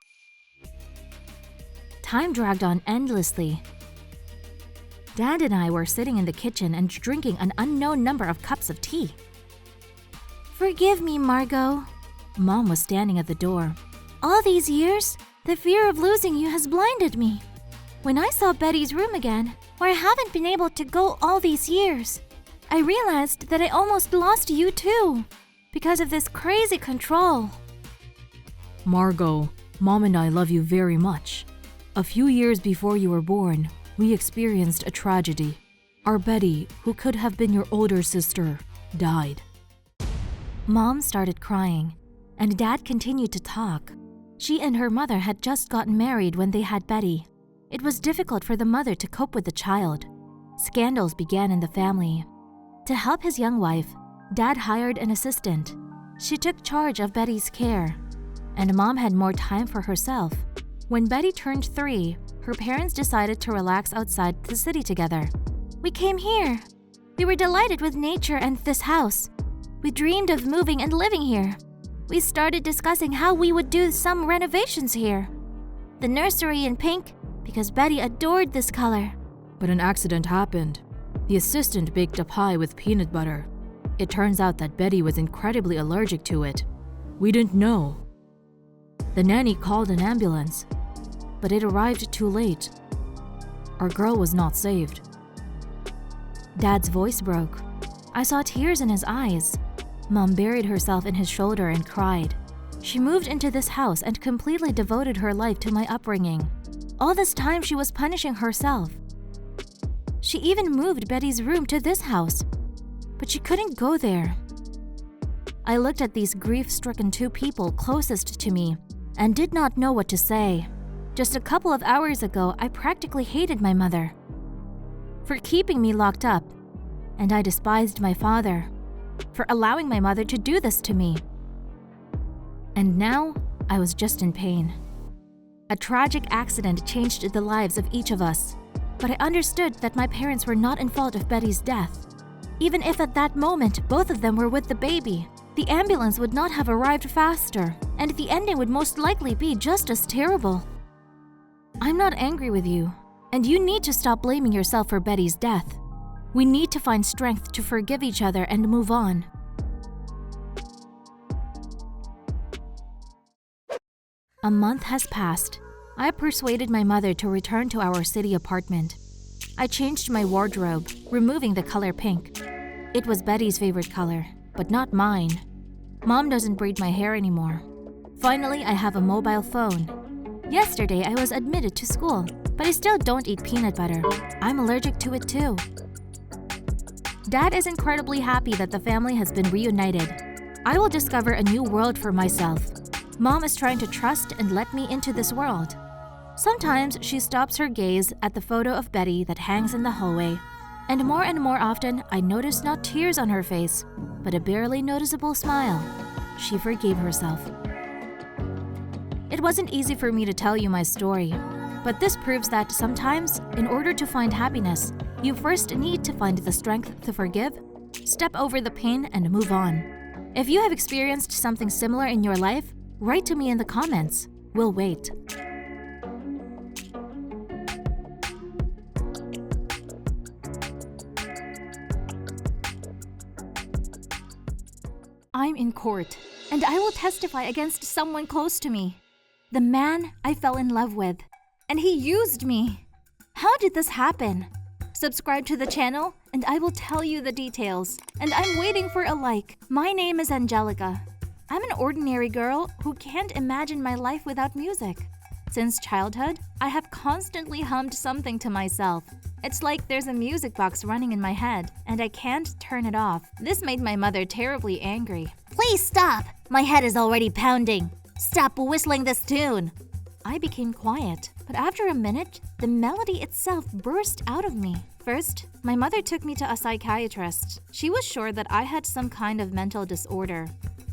Time dragged on endlessly. Dad and I were sitting in the kitchen and drinking an unknown number of cups of tea. Forgive me, Margot. Mom was standing at the door. All these years, the fear of losing you has blinded me. When I saw Betty's room again, where I haven't been able to go all these years, I realized that I almost lost you too, because of this crazy control. Margot, Mom and I love you very much. A few years before you were born, we experienced a tragedy. Our Betty, who could have been your older sister, died. Mom started crying, and Dad continued to talk. She and her mother had just gotten married when they had Betty. It was difficult for the mother to cope with the child. Scandals began in the family. To help his young wife, Dad hired an assistant. She took charge of Betty's care, and Mom had more time for herself. When Betty turned 3, her parents decided to relax outside the city together. We came here. We were delighted with nature and this house. We dreamed of moving and living here. We started discussing how we would do some renovations here. The nursery in pink, because Betty adored this color. But an accident happened. The assistant baked a pie with peanut butter. It turns out that Betty was incredibly allergic to it. We didn't know. The nanny called an ambulance, but it arrived too late. Our girl was not saved. Dad's voice broke. I saw tears in his eyes. Mom buried herself in his shoulder and cried. She moved into this house and completely devoted her life to my upbringing. All this time she was punishing herself. She even moved Betty's room to this house, but she couldn't go there. I looked at these grief-stricken 2 people closest to me and did not know what to say. Just a couple of hours ago, I practically hated my mother for keeping me locked up, and I despised my father for allowing my mother to do this to me. And now, I was just in pain. A tragic accident changed the lives of each of us, but I understood that my parents were not in fault of Betty's death. Even if at that moment both of them were with the baby, the ambulance would not have arrived faster, and the ending would most likely be just as terrible. I'm not angry with you, and you need to stop blaming yourself for Betty's death. We need to find strength to forgive each other and move on. A month has passed. I persuaded my mother to return to our city apartment. I changed my wardrobe, removing the color pink. It was Betty's favorite color, but not mine. Mom doesn't braid my hair anymore. Finally, I have a mobile phone. Yesterday, I was admitted to school, but I still don't eat peanut butter. I'm allergic to it too. Dad is incredibly happy that the family has been reunited. I will discover a new world for myself. Mom is trying to trust and let me into this world. Sometimes she stops her gaze at the photo of Betty that hangs in the hallway, and more often I notice not tears on her face, but a barely noticeable smile. She forgave herself. It wasn't easy for me to tell you my story, but this proves that sometimes, in order to find happiness, you first need to find the strength to forgive, step over the pain, and move on. If you have experienced something similar in your life, write to me in the comments. We'll wait. I'm in court, and I will testify against someone close to me. The man I fell in love with, and he used me. How did this happen? Subscribe to the channel, and I will tell you the details. And I'm waiting for a like. My name is Angelica. I'm an ordinary girl who can't imagine my life without music. Since childhood, I have constantly hummed something to myself. It's like there's a music box running in my head, and I can't turn it off. This made my mother terribly angry. Please stop! My head is already pounding. Stop whistling this tune. I became quiet, but after a minute, the melody itself burst out of me. First, my mother took me to a psychiatrist. She was sure that I had some kind of mental disorder,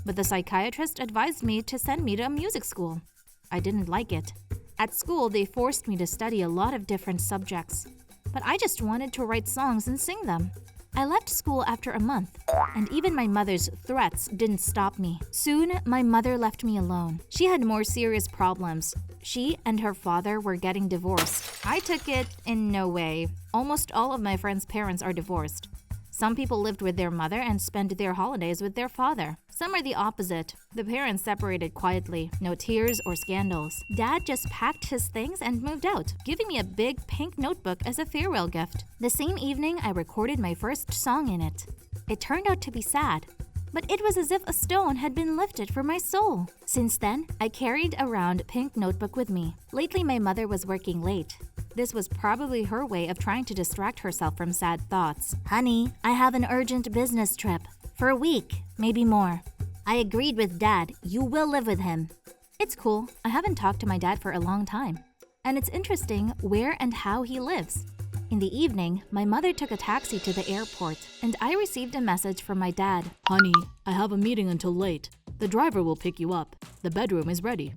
but the psychiatrist advised me to send me to a music school. I didn't like it. At school, they forced me to study a lot of different subjects, but I just wanted to write songs and sing them. I left school after a month, and even my mother's threats didn't stop me. Soon, my mother left me alone. She had more serious problems. She and her father were getting divorced. I took it in no way. Almost all of my friends' parents are divorced. Some people lived with their mother and spent their holidays with their father. Some are the opposite. The parents separated quietly. No tears or scandals. Dad just packed his things and moved out, giving me a big pink notebook as a farewell gift. The same evening, I recorded my first song in it. It turned out to be sad, but it was as if a stone had been lifted from my soul. Since then, I carried around pink notebook with me. Lately, my mother was working late. This was probably her way of trying to distract herself from sad thoughts. Honey, I have an urgent business trip. For a week, maybe more. I agreed with Dad. You will live with him. It's cool. I haven't talked to my dad for a long time. And it's interesting where and how he lives. In the evening, my mother took a taxi to the airport, and I received a message from my dad. Honey, I have a meeting until late. The driver will pick you up. The bedroom is ready.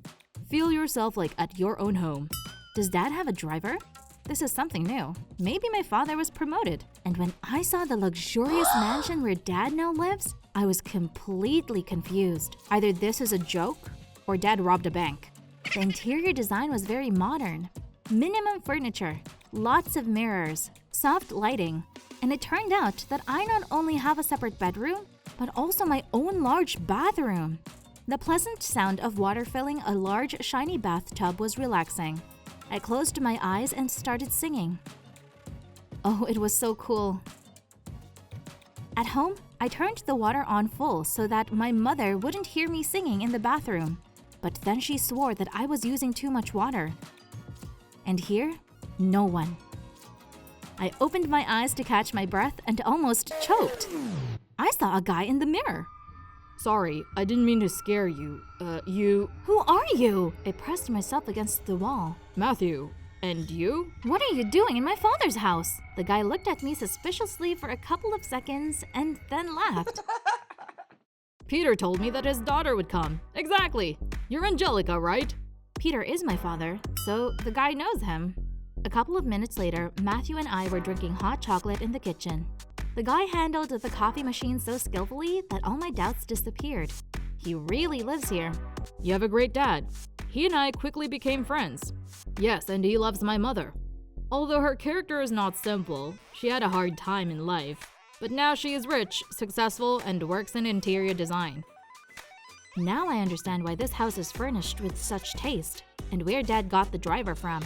Feel yourself like at your own home. Does dad have a driver? This is something new. Maybe my father was promoted. And when I saw the luxurious mansion where dad now lives, I was completely confused. Either this is a joke or dad robbed a bank. The interior design was very modern. Minimum furniture, lots of mirrors, soft lighting. And it turned out that I not only have a separate bedroom, but also my own large bathroom. The pleasant sound of water filling a large, shiny bathtub was relaxing. I closed my eyes and started singing. Oh, it was so cool. At home, I turned the water on full so that my mother wouldn't hear me singing in the bathroom. But then she swore that I was using too much water. And here, no one. I opened my eyes to catch my breath and almost choked. I saw a guy in the mirror. Sorry, I didn't mean to scare you. Who are you? I pressed myself against the wall. Matthew. And you? What are you doing in my father's house? The guy looked at me suspiciously for a couple of seconds and then laughed. Peter told me that his daughter would come. Exactly. You're Angelica, right? Peter is my father, so the guy knows him. A couple of minutes later, Matthew and I were drinking hot chocolate in the kitchen. The guy handled the coffee machine so skillfully that all my doubts disappeared. He really lives here. You have a great dad. He and I quickly became friends. Yes, and he loves my mother. Although her character is not simple, she had a hard time in life. But now she is rich, successful, and works in interior design. Now I understand why this house is furnished with such taste, and where Dad got the driver from.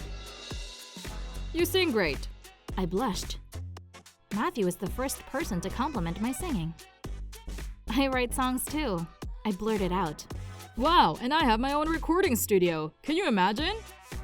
You sing great. I blushed. Matthew is the first person to compliment my singing. I write songs too, I blurted out. Wow, and I have my own recording studio. Can you imagine?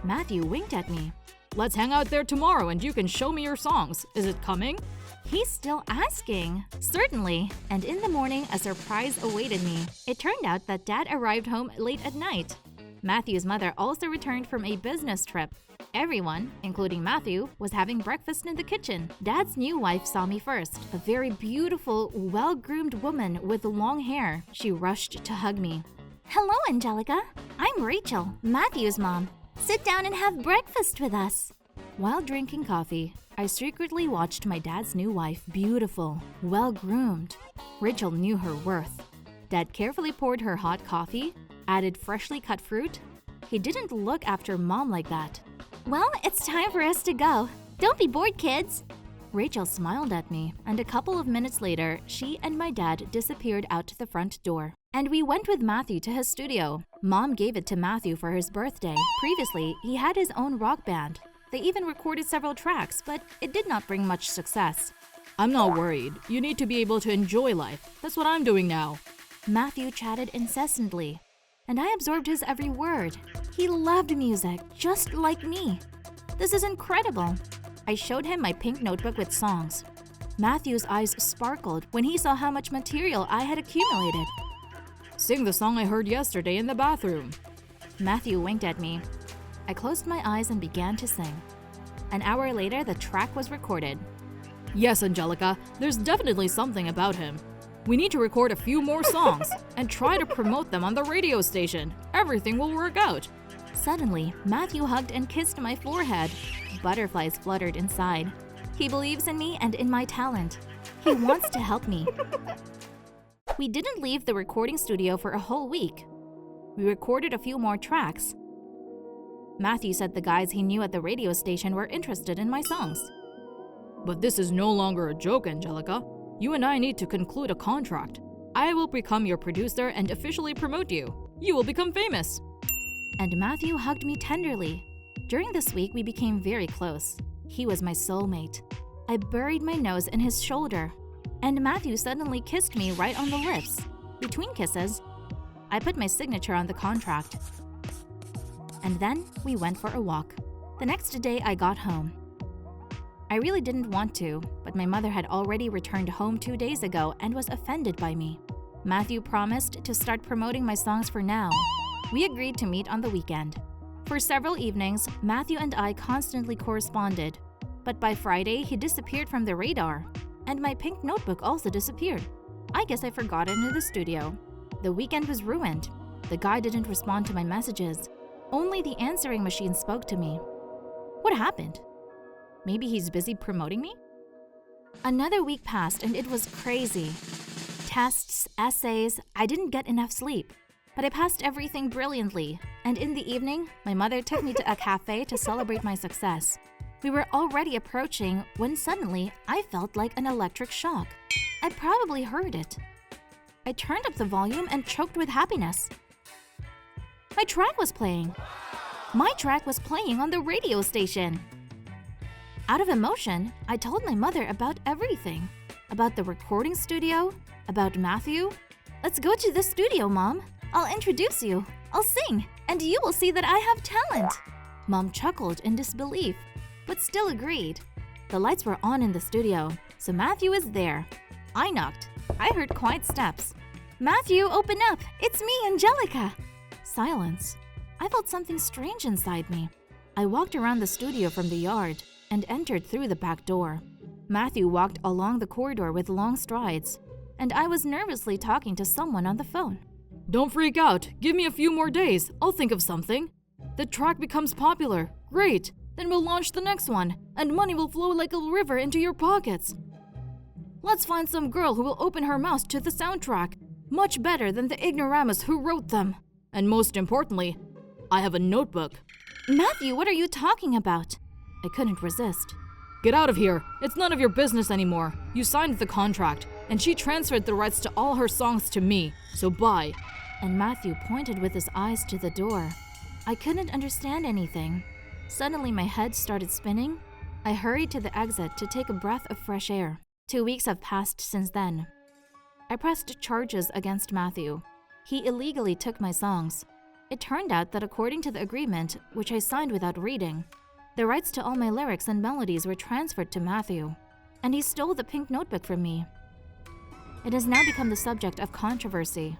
Matthew winked at me. Let's hang out there tomorrow and you can show me your songs. Is it coming? He's still asking. Certainly. And in the morning, a surprise awaited me. It turned out that Dad arrived home late at night. Matthew's mother also returned from a business trip. Everyone, including Matthew, was having breakfast in the kitchen. Dad's new wife saw me first. A very beautiful, well-groomed woman with long hair. She rushed to hug me. Hello, Angelica. I'm Rachel, Matthew's mom. Sit down and have breakfast with us. While drinking coffee, I secretly watched my dad's new wife, beautiful, well-groomed. Rachel knew her worth. Dad carefully poured her hot coffee, added freshly cut fruit. He didn't look after mom like that. Well, it's time for us to go. Don't be bored, kids. Rachel smiled at me, and a couple of minutes later, she and my dad disappeared out the front door. And we went with Matthew to his studio. Mom gave it to Matthew for his birthday. Previously, he had his own rock band. They even recorded several tracks, but it did not bring much success. I'm not worried. You need to be able to enjoy life. That's what I'm doing now. Matthew chatted incessantly, and I absorbed his every word. He loved music, just like me. This is incredible. I showed him my pink notebook with songs. Matthew's eyes sparkled when he saw how much material I had accumulated. Sing the song I heard yesterday in the bathroom. Matthew winked at me. I closed my eyes and began to sing. An hour later, the track was recorded. Yes, Angelica, there's definitely something about him. We need to record a few more songs and try to promote them on the radio station. Everything will work out. Suddenly, Matthew hugged and kissed my forehead. Butterflies fluttered inside. He believes in me and in my talent. He wants to help me. We didn't leave the recording studio for a whole week. We recorded a few more tracks. Matthew said the guys he knew at the radio station were interested in my songs. But this is no longer a joke, Angelica. You and I need to conclude a contract. I will become your producer and officially promote you. You will become famous. And Matthew hugged me tenderly. During this week, we became very close. He was my soulmate. I buried my nose in his shoulder, and Matthew suddenly kissed me right on the lips. Between kisses, I put my signature on the contract. And then we went for a walk. The next day, I got home. I really didn't want to, but my mother had already returned home 2 days ago and was offended by me. Matthew promised to start promoting my songs for now. We agreed to meet on the weekend. For several evenings, Matthew and I constantly corresponded. But by Friday, he disappeared from the radar. And my pink notebook also disappeared. I guess I forgot it in the studio. The weekend was ruined. The guy didn't respond to my messages. Only the answering machine spoke to me. What happened? Maybe he's busy promoting me? Another week passed and it was crazy. Tests, essays, I didn't get enough sleep. But I passed everything brilliantly, and in the evening, my mother took me to a cafe to celebrate my success. We were already approaching when suddenly I felt like an electric shock. I probably heard it. I turned up the volume and choked with happiness. My track was playing. My track was playing on the radio station. Out of emotion, I told my mother about everything. About the recording studio, about Matthew. Let's go to the studio, Mom. I'll introduce you. I'll sing, and you will see that I have talent. Mom chuckled in disbelief, but still agreed. The lights were on in the studio, so Matthew is there. I knocked. I heard quiet steps. Matthew, open up. It's me, Angelica. Silence. I felt something strange inside me. I walked around the studio from the yard and entered through the back door. Matthew walked along the corridor with long strides, and I was nervously talking to someone on the phone. Don't freak out. Give me a few more days. I'll think of something. The track becomes popular. Great. Then we'll launch the next one, and money will flow like a river into your pockets. Let's find some girl who will open her mouth to the soundtrack. Much better than the ignoramus who wrote them. And most importantly, I have a notebook. Matthew, what are you talking about? I couldn't resist. Get out of here. It's none of your business anymore. You signed the contract, and she transferred the rights to all her songs to me. So bye. And Matthew pointed with his eyes to the door. I couldn't understand anything. Suddenly my head started spinning. I hurried to the exit to take a breath of fresh air. 2 weeks have passed since then. I pressed charges against Matthew. He illegally took my songs. It turned out that according to the agreement, which I signed without reading, the rights to all my lyrics and melodies were transferred to Matthew, and he stole the pink notebook from me. It has now become the subject of controversy.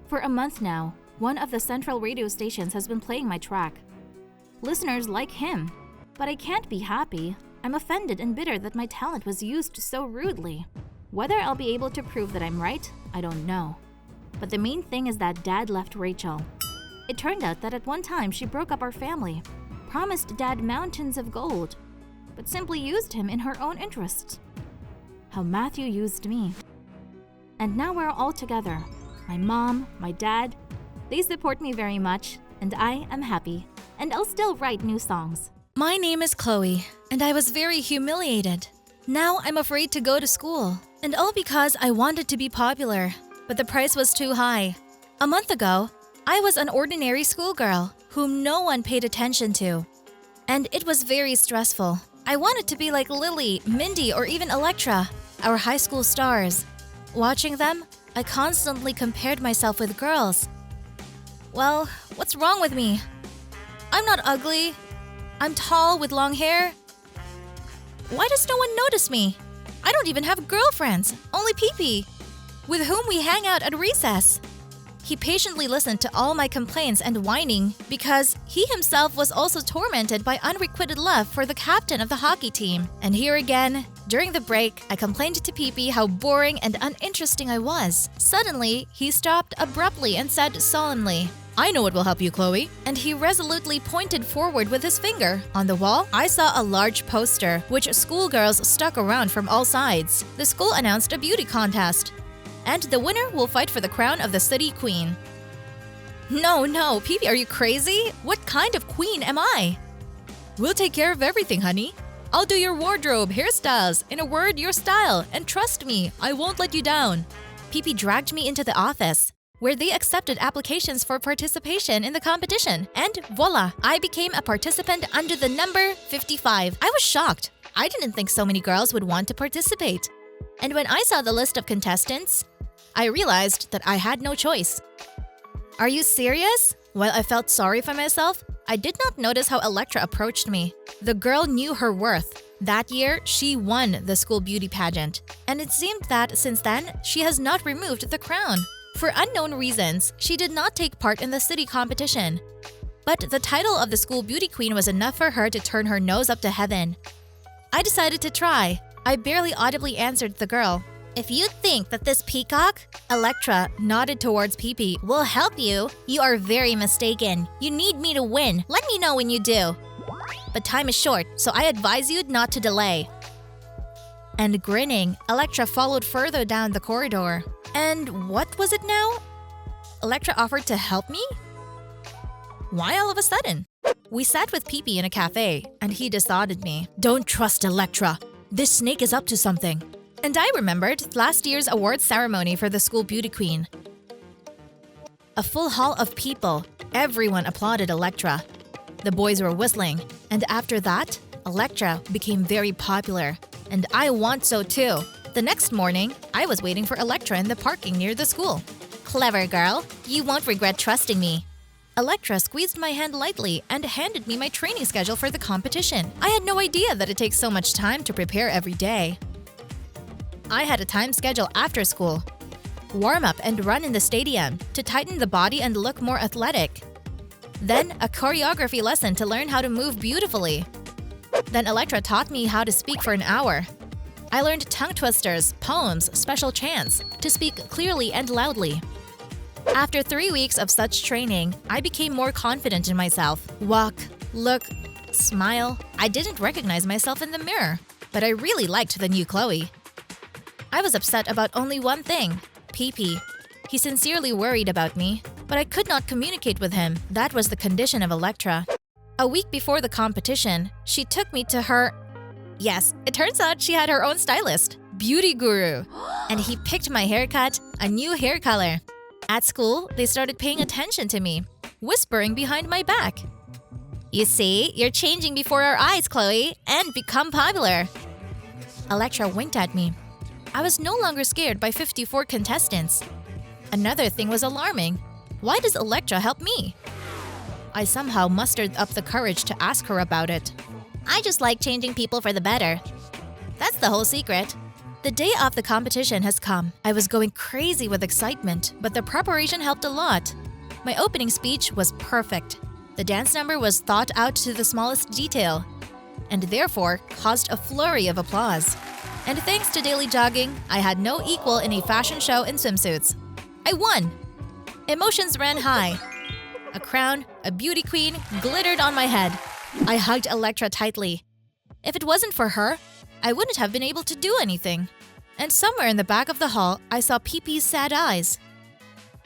For a month now, one of the central radio stations has been playing my track. Listeners like him, but I can't be happy. I'm offended and bitter that my talent was used so rudely. Whether I'll be able to prove that I'm right, I don't know. But the main thing is that Dad left Rachel. It turned out that at one time she broke up our family, promised Dad mountains of gold, but simply used him in her own interests. How Matthew used me. And now we're all together. My mom, my dad, they support me very much, and I am happy. And I'll still write new songs. My name is Chloe, and I was very humiliated. Now I'm afraid to go to school, and all because I wanted to be popular, but the price was too high. A month ago, I was an ordinary schoolgirl whom no one paid attention to, and it was very stressful. I wanted to be like Lily, Mindy, or even Electra, our high school stars. Watching them, I constantly compared myself with girls. Well, what's wrong with me? I'm not ugly. I'm tall with long hair. Why does no one notice me? I don't even have girlfriends, only Pee-Pee, with whom we hang out at recess. He patiently listened to all my complaints and whining because he himself was also tormented by unrequited love for the captain of the hockey team. And here again, during the break, I complained to Pee-Pee how boring and uninteresting I was. Suddenly, he stopped abruptly and said solemnly, "I know what will help you, Chloe." And he resolutely pointed forward with his finger. On the wall, I saw a large poster, which schoolgirls stuck around from all sides. The school announced a beauty contest, and the winner will fight for the crown of the city queen. No, Pee-Pee, are you crazy? What kind of queen am I? We'll take care of everything, honey. I'll do your wardrobe, hairstyles, in a word, your style, and trust me, I won't let you down. Pee-Pee dragged me into the office, where they accepted applications for participation in the competition. And voila, I became a participant under the number 55. I was shocked. I didn't think so many girls would want to participate. And when I saw the list of contestants, I realized that I had no choice. Are you serious? While I felt sorry for myself, I did not notice how Electra approached me. The girl knew her worth. That year, she won the school beauty pageant. And it seemed that since then, she has not removed the crown. For unknown reasons, she did not take part in the city competition. But the title of the school beauty queen was enough for her to turn her nose up to heaven. I decided to try. I barely audibly answered the girl. If you think that this peacock, Electra nodded towards Pee-Pee, will help you, you are very mistaken. You need me to win. Let me know when you do. But time is short, so I advise you not to delay. And grinning, Electra followed further down the corridor. And what was it now? Electra offered to help me? Why all of a sudden? We sat with Pee-Pee in a cafe, and he dissuaded me. Don't trust Electra. This snake is up to something. And I remembered last year's awards ceremony for the school beauty queen. A full hall of people. Everyone applauded Electra. The boys were whistling, and after that, Electra became very popular. And I want so too. The next morning, I was waiting for Electra in the parking near the school. Clever girl, you won't regret trusting me. Electra squeezed my hand lightly and handed me my training schedule for the competition. I had no idea that it takes so much time to prepare every day. I had a time schedule after school. Warm up and run in the stadium to tighten the body and look more athletic. Then a choreography lesson to learn how to move beautifully. Then Electra taught me how to speak for an hour. I learned tongue twisters, poems, special chants, to speak clearly and loudly. After 3 weeks of such training, I became more confident in myself. Walk, look, smile. I didn't recognize myself in the mirror, but I really liked the new Chloe. I was upset about only one thing, Pee-Pee. He sincerely worried about me, but I could not communicate with him. That was the condition of Electra. A week before the competition, she took me to her… Yes, it turns out she had her own stylist, beauty guru. And he picked my haircut, a new hair color. At school, they started paying attention to me, whispering behind my back. You see, you're changing before our eyes, Chloe, and become popular. Electra winked at me. I was no longer scared by 54 contestants. Another thing was alarming. Why does Electra help me? I somehow mustered up the courage to ask her about it. I just like changing people for the better. That's the whole secret. The day of the competition has come. I was going crazy with excitement, but the preparation helped a lot. My opening speech was perfect. The dance number was thought out to the smallest detail, and therefore caused a flurry of applause. And thanks to daily jogging, I had no equal in a fashion show in swimsuits. I won! Emotions ran high. A crown, a beauty queen, glittered on my head. I hugged Electra tightly. If it wasn't for her, I wouldn't have been able to do anything. And somewhere in the back of the hall, I saw Pee-Pee's sad eyes.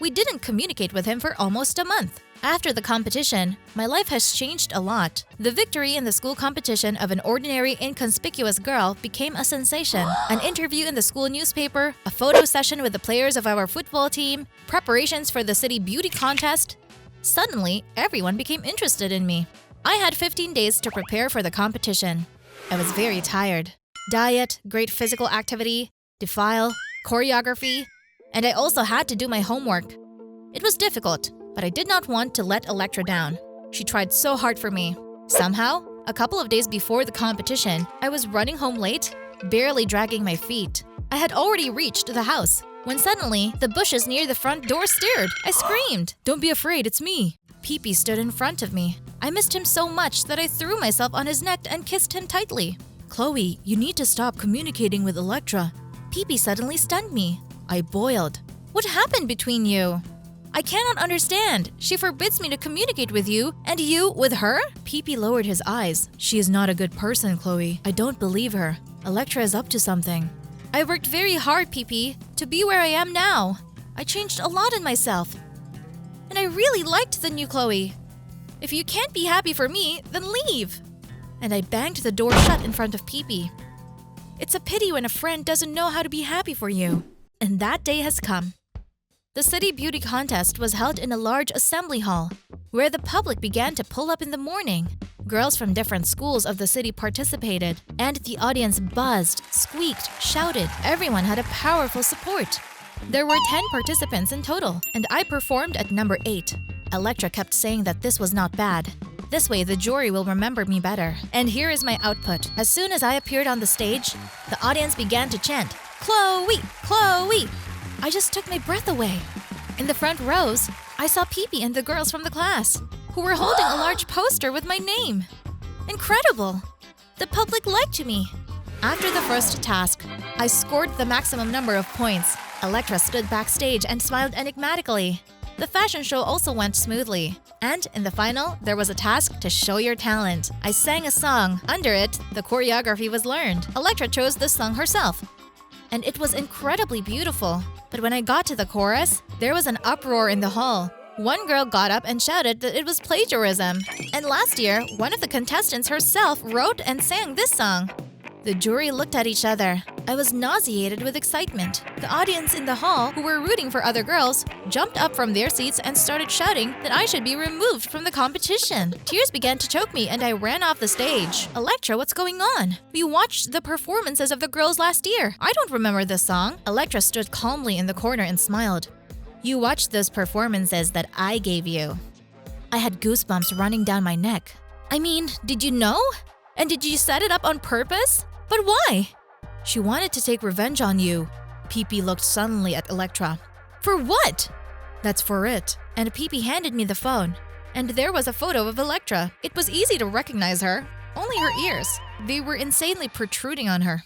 We didn't communicate with him for almost a month. After the competition, my life has changed a lot. The victory in the school competition of an ordinary, inconspicuous girl became a sensation. An interview in the school newspaper, a photo session with the players of our football team, preparations for the city beauty contest. Suddenly, everyone became interested in me. I had 15 days to prepare for the competition. I was very tired. Diet, great physical activity, defile, choreography, and I also had to do my homework. It was difficult, but I did not want to let Electra down. She tried so hard for me. Somehow, a couple of days before the competition, I was running home late, barely dragging my feet. I had already reached the house, when suddenly, the bushes near the front door stirred. I screamed, "Don't be afraid, it's me!" Pee-Pee stood in front of me. I missed him so much that I threw myself on his neck and kissed him tightly. "Chloe, you need to stop communicating with Electra." Pee-Pee suddenly stunned me. I boiled. "What happened between you?" "I cannot understand. She forbids me to communicate with you, and you with her?" Pee-Pee lowered his eyes. "She is not a good person, Chloe. I don't believe her. Electra is up to something." "I worked very hard, Pee-Pee, to be where I am now. I changed a lot in myself. And I really liked the new Chloe. If you can't be happy for me, then leave." And I banged the door shut in front of Pee-Pee. It's a pity when a friend doesn't know how to be happy for you. And that day has come. The city beauty contest was held in a large assembly hall, where the public began to pull up in the morning. Girls from different schools of the city participated, and the audience buzzed, squeaked, shouted. Everyone had a powerful support. There were 10 participants in total, and I performed at number 8. Electra kept saying that this was not bad. This way, the jury will remember me better. And here is my output. As soon as I appeared on the stage, the audience began to chant, "Chloe! Chloe!" I just took my breath away. In the front rows, I saw Pee-Pee and the girls from the class, who were holding a large poster with my name. Incredible! The public liked me. After the first task, I scored the maximum number of points. Electra stood backstage and smiled enigmatically. The fashion show also went smoothly. And in the final, there was a task to show your talent. I sang a song. Under it, the choreography was learned. Electra chose this song herself. And it was incredibly beautiful. But when I got to the chorus, there was an uproar in the hall. One girl got up and shouted that it was plagiarism. And last year, one of the contestants herself wrote and sang this song. The jury looked at each other. I was nauseated with excitement. The audience in the hall, who were rooting for other girls, jumped up from their seats and started shouting that I should be removed from the competition. Tears began to choke me and I ran off the stage. Electra, what's going on? We watched the performances of the girls last year. I don't remember this song. Electra stood calmly in the corner and smiled. You watched those performances that I gave you. I had goosebumps running down my neck. I mean, did you know? And did you set it up on purpose? But why? She wanted to take revenge on you. Pee-Pee looked sullenly at Electra. For what? That's for it. And Pee-Pee handed me the phone. And there was a photo of Electra. It was easy to recognize her. Only her ears. They were insanely protruding on her.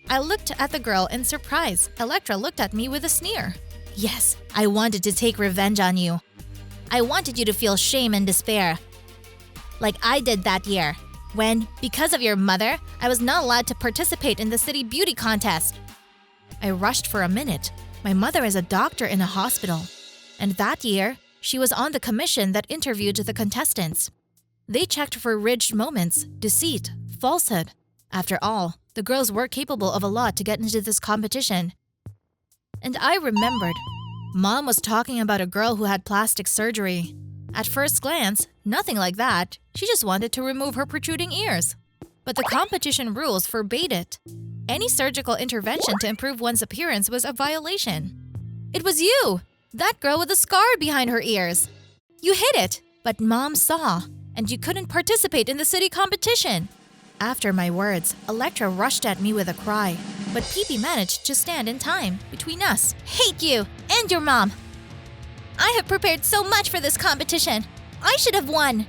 I looked at the girl in surprise. Electra looked at me with a sneer. Yes, I wanted to take revenge on you. I wanted you to feel shame and despair. Like I did that year. When, because of your mother, I was not allowed to participate in the city beauty contest. I rushed for a minute. My mother is a doctor in a hospital. And that year, she was on the commission that interviewed the contestants. They checked for ridged moments, deceit, falsehood. After all, the girls were capable of a lot to get into this competition. And I remembered. Mom was talking about a girl who had plastic surgery. At first glance, nothing like that. She just wanted to remove her protruding ears. But the competition rules forbade it. Any surgical intervention to improve one's appearance was a violation. It was you! That girl with a scar behind her ears. You hid it, but Mom saw, and you couldn't participate in the city competition. After my words, Electra rushed at me with a cry, but Pee-Pee managed to stand in time between us. Hate you and your mom! I have prepared so much for this competition. I should have won.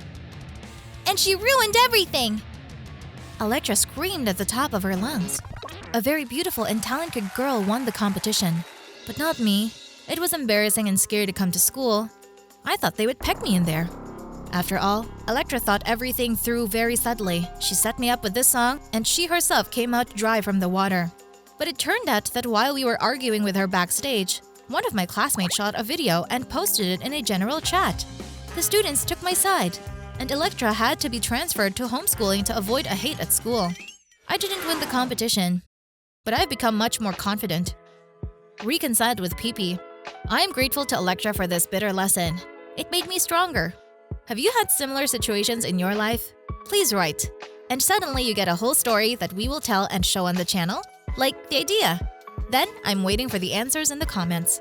And she ruined everything. Electra screamed at the top of her lungs. A very beautiful and talented girl won the competition, but not me. It was embarrassing and scary to come to school. I thought they would peg me in there. After all, Electra thought everything through very subtly. She set me up with this song, and she herself came out dry from the water. But it turned out that while we were arguing with her backstage, one of my classmates shot a video and posted it in a general chat. The students took my side, and Electra had to be transferred to homeschooling to avoid a hate at school. I didn't win the competition, but I've become much more confident. Reconciled with Pee-Pee, I am grateful to Electra for this bitter lesson. It made me stronger. Have you had similar situations in your life? Please write. And suddenly you get a whole story that we will tell and show on the channel? Like the idea. Then I'm waiting for the answers in the comments.